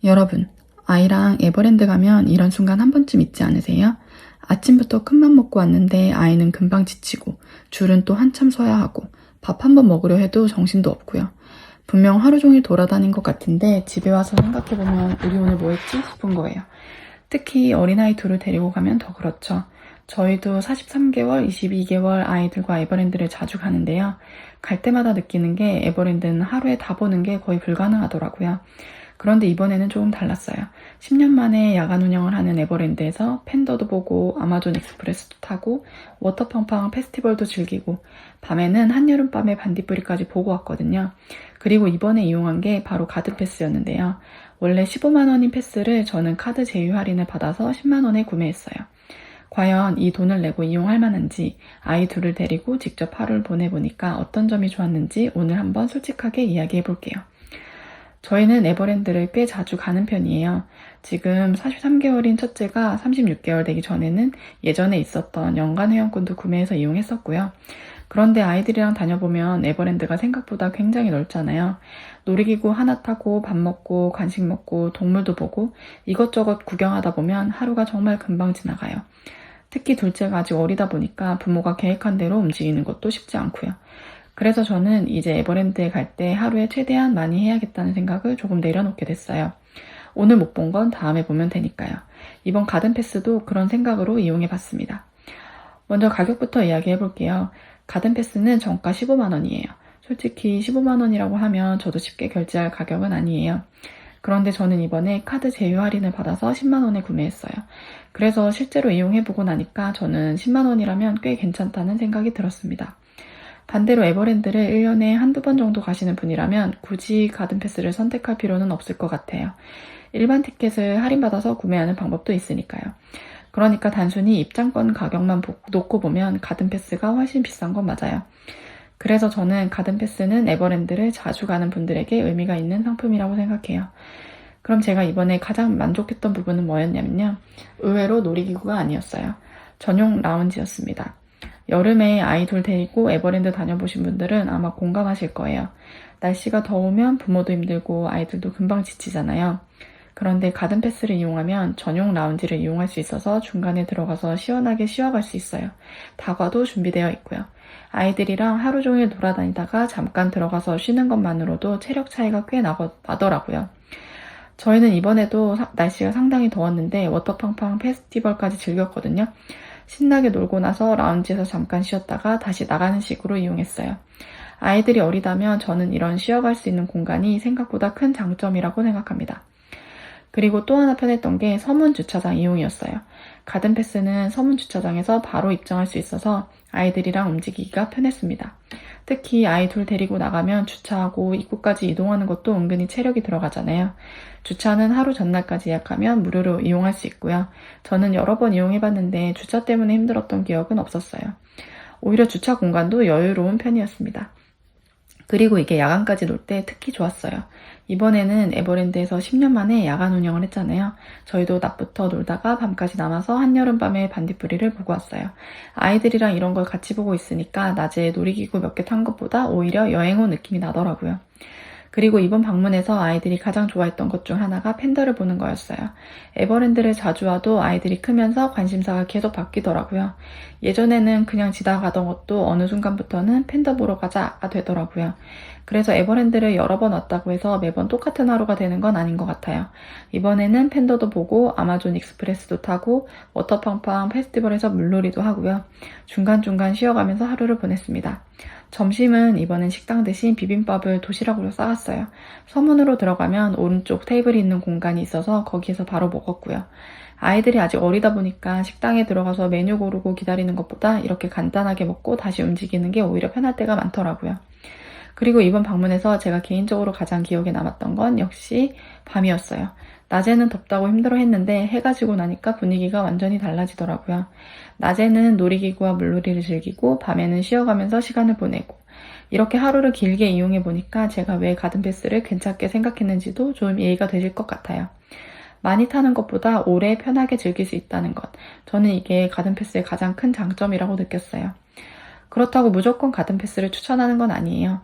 여러분, 아이랑 에버랜드 가면 이런 순간 한 번쯤 있지 않으세요? 아침부터 큰맘 먹고 왔는데 아이는 금방 지치고 줄은 또 한참 서야 하고 밥 한 번 먹으려 해도 정신도 없고요. 분명 하루 종일 돌아다닌 것 같은데 집에 와서 생각해보면 우리 오늘 뭐 했지 싶은 거예요. 특히 어린아이 둘을 데리고 가면 더 그렇죠. 저희도 43개월, 22개월 아이들과 에버랜드를 자주 가는데요. 갈 때마다 느끼는 게 에버랜드는 하루에 다 보는 게 거의 불가능하더라고요. 그런데 이번에는 조금 달랐어요. 10년 만에 야간 운영을 하는 에버랜드에서 팬더도 보고 아마존 익스프레스도 타고 워터팡팡 페스티벌도 즐기고 밤에는 한여름밤의 반딧불이까지 보고 왔거든요. 그리고 이번에 이용한 게 바로 가든패스였는데요. 원래 15만 원인 패스를 저는 카드 제휴 할인을 받아서 10만 원에 구매했어요. 과연 이 돈을 내고 이용할 만한지 아이 둘을 데리고 직접 하루를 보내보니까 어떤 점이 좋았는지 오늘 한번 솔직하게 이야기해 볼게요. 저희는 에버랜드를 꽤 자주 가는 편이에요. 지금 43개월인 첫째가 36개월 되기 전에는 예전에 있었던 연간 회원권도 구매해서 이용했었고요. 그런데 아이들이랑 다녀보면 에버랜드가 생각보다 굉장히 넓잖아요. 놀이기구 하나 타고 밥 먹고 간식 먹고 동물도 보고 이것저것 구경하다 보면 하루가 정말 금방 지나가요. 특히 둘째가 아직 어리다 보니까 부모가 계획한 대로 움직이는 것도 쉽지 않고요. 그래서 저는 이제 에버랜드에 갈 때 하루에 최대한 많이 해야겠다는 생각을 조금 내려놓게 됐어요. 오늘 못 본 건 다음에 보면 되니까요. 이번 가든패스도 그런 생각으로 이용해 봤습니다. 먼저 가격부터 이야기해 볼게요. 가든패스는 정가 15만 원이에요. 솔직히 15만 원이라고 하면 저도 쉽게 결제할 가격은 아니에요. 그런데 저는 이번에 카드 제휴 할인을 받아서 10만 원에 구매했어요. 그래서 실제로 이용해보고 나니까 저는 10만 원이라면 꽤 괜찮다는 생각이 들었습니다. 반대로 에버랜드를 1년에 한두 번 정도 가시는 분이라면 굳이 가든패스를 선택할 필요는 없을 것 같아요. 일반 티켓을 할인받아서 구매하는 방법도 있으니까요. 그러니까 단순히 입장권 가격만 놓고 보면 가든패스가 훨씬 비싼 건 맞아요. 그래서 저는 가든패스는 에버랜드를 자주 가는 분들에게 의미가 있는 상품이라고 생각해요. 그럼 제가 이번에 가장 만족했던 부분은 뭐였냐면요. 의외로 놀이기구가 아니었어요. 전용 라운지였습니다. 여름에 아이돌 데리고 에버랜드 다녀보신 분들은 아마 공감하실 거예요. 날씨가 더우면 부모도 힘들고 아이들도 금방 지치잖아요. 그런데 가든패스를 이용하면 전용 라운지를 이용할 수 있어서 중간에 들어가서 시원하게 쉬어갈 수 있어요. 다과도 준비되어 있고요. 아이들이랑 하루 종일 돌아다니다가 잠깐 들어가서 쉬는 것만으로도 체력 차이가 꽤 나더라고요. 저희는 이번에도 날씨가 상당히 더웠는데 워터팡팡 페스티벌까지 즐겼거든요. 신나게 놀고 나서 라운지에서 잠깐 쉬었다가 다시 나가는 식으로 이용했어요. 아이들이 어리다면 저는 이런 쉬어갈 수 있는 공간이 생각보다 큰 장점이라고 생각합니다. 그리고 또 하나 편했던 게 서문 주차장 이용이었어요. 가든패스는 서문 주차장에서 바로 입장할 수 있어서 아이들이랑 움직이기가 편했습니다. 특히 아이 둘 데리고 나가면 주차하고 입구까지 이동하는 것도 은근히 체력이 들어가잖아요. 주차는 하루 전날까지 예약하면 무료로 이용할 수 있고요. 저는 여러 번 이용해봤는데 주차 때문에 힘들었던 기억은 없었어요. 오히려 주차 공간도 여유로운 편이었습니다. 그리고 이게 야간까지 놀 때 특히 좋았어요. 이번에는 에버랜드에서 10년 만에 야간 운영을 했잖아요. 저희도 낮부터 놀다가 밤까지 남아서 한여름밤에 반딧불이를 보고 왔어요. 아이들이랑 이런 걸 같이 보고 있으니까 낮에 놀이기구 몇 개 탄 것보다 오히려 여행 온 느낌이 나더라고요. 그리고 이번 방문에서 아이들이 가장 좋아했던 것 중 하나가 팬더를 보는 거였어요. 에버랜드를 자주 와도 아이들이 크면서 관심사가 계속 바뀌더라고요. 예전에는 그냥 지나가던 것도 어느 순간부터는 팬더 보러 가자가 되더라고요. 그래서 에버랜드를 여러 번 왔다고 해서 매번 똑같은 하루가 되는 건 아닌 것 같아요. 이번에는 팬더도 보고 아마존 익스프레스도 타고 워터팡팡 페스티벌에서 물놀이도 하고요. 중간중간 쉬어가면서 하루를 보냈습니다. 점심은 이번엔 식당 대신 비빔밥을 도시락으로 싸갔어요. 서문으로 들어가면 오른쪽 테이블이 있는 공간이 있어서 거기에서 바로 먹었고요. 아이들이 아직 어리다 보니까 식당에 들어가서 메뉴 고르고 기다리는 것보다 이렇게 간단하게 먹고 다시 움직이는 게 오히려 편할 때가 많더라고요. 그리고 이번 방문에서 제가 개인적으로 가장 기억에 남았던 건 역시 밤이었어요. 낮에는 덥다고 힘들어했는데 해가 지고 나니까 분위기가 완전히 달라지더라고요. 낮에는 놀이기구와 물놀이를 즐기고 밤에는 쉬어가면서 시간을 보내고 이렇게 하루를 길게 이용해 보니까 제가 왜 가든패스를 괜찮게 생각했는지도 좀 이해가 되실 것 같아요. 많이 타는 것보다 오래 편하게 즐길 수 있다는 것. 저는 이게 가든패스의 가장 큰 장점이라고 느꼈어요. 그렇다고 무조건 가든패스를 추천하는 건 아니에요.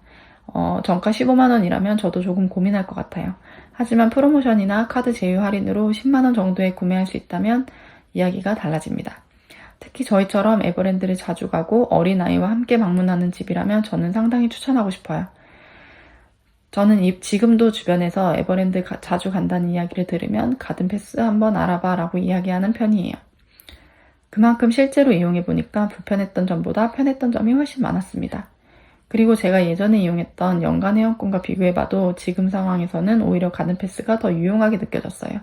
정가 15만원이라면 저도 조금 고민할 것 같아요. 하지만 프로모션이나 카드 제휴 할인으로 10만원 정도에 구매할 수 있다면 이야기가 달라집니다. 특히 저희처럼 에버랜드를 자주 가고 어린아이와 함께 방문하는 집이라면 저는 상당히 추천하고 싶어요. 저는 지금도 주변에서 에버랜드 자주 간다는 이야기를 들으면 가든패스 한번 알아봐 라고 이야기하는 편이에요. 그만큼 실제로 이용해보니까 불편했던 점보다 편했던 점이 훨씬 많았습니다. 그리고 제가 예전에 이용했던 연간 회원권과 비교해봐도 지금 상황에서는 오히려 가든패스가 더 유용하게 느껴졌어요.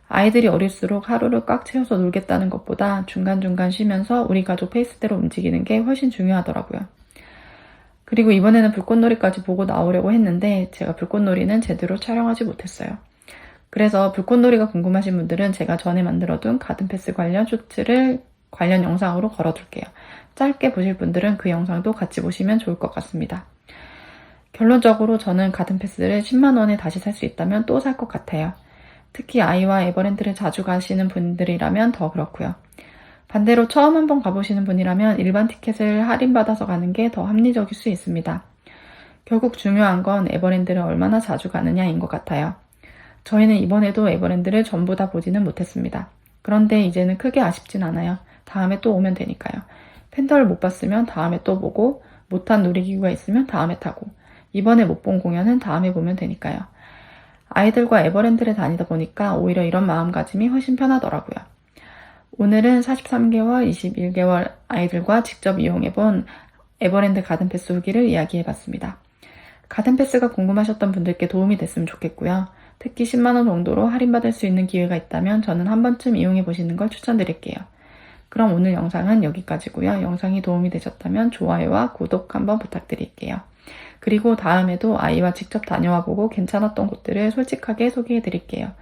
아이들이 어릴수록 하루를 꽉 채워서 놀겠다는 것보다 중간중간 쉬면서 우리 가족 페이스대로 움직이는 게 훨씬 중요하더라고요. 그리고 이번에는 불꽃놀이까지 보고 나오려고 했는데 제가 불꽃놀이는 제대로 촬영하지 못했어요. 그래서 불꽃놀이가 궁금하신 분들은 제가 전에 만들어둔 가든패스 관련 쇼츠를 관련 영상으로 걸어둘게요. 짧게 보실 분들은 그 영상도 같이 보시면 좋을 것 같습니다. 결론적으로 저는 가든패스를 10만원에 다시 살 수 있다면 또 살 것 같아요. 특히 아이와 에버랜드를 자주 가시는 분들이라면 더 그렇고요. 반대로 처음 한번 가보시는 분이라면 일반 티켓을 할인받아서 가는 게 더 합리적일 수 있습니다. 결국 중요한 건 에버랜드를 얼마나 자주 가느냐인 것 같아요. 저희는 이번에도 에버랜드를 전부 다 보지는 못했습니다. 그런데 이제는 크게 아쉽진 않아요. 다음에 또 오면 되니까요. 팬더를 못 봤으면 다음에 또 보고, 못한 놀이기구가 있으면 다음에 타고, 이번에 못 본 공연은 다음에 보면 되니까요. 아이들과 에버랜드를 다니다 보니까 오히려 이런 마음가짐이 훨씬 편하더라고요. 오늘은 43개월, 21개월 아이들과 직접 이용해본 에버랜드 가든패스 후기를 이야기해봤습니다. 가든패스가 궁금하셨던 분들께 도움이 됐으면 좋겠고요. 특히 10만원 정도로 할인받을 수 있는 기회가 있다면 저는 한 번쯤 이용해보시는 걸 추천드릴게요. 그럼 오늘 영상은 여기까지고요. 영상이 도움이 되셨다면 좋아요와 구독 한번 부탁드릴게요. 그리고 다음에도 아이와 직접 다녀와 보고 괜찮았던 곳들을 솔직하게 소개해드릴게요.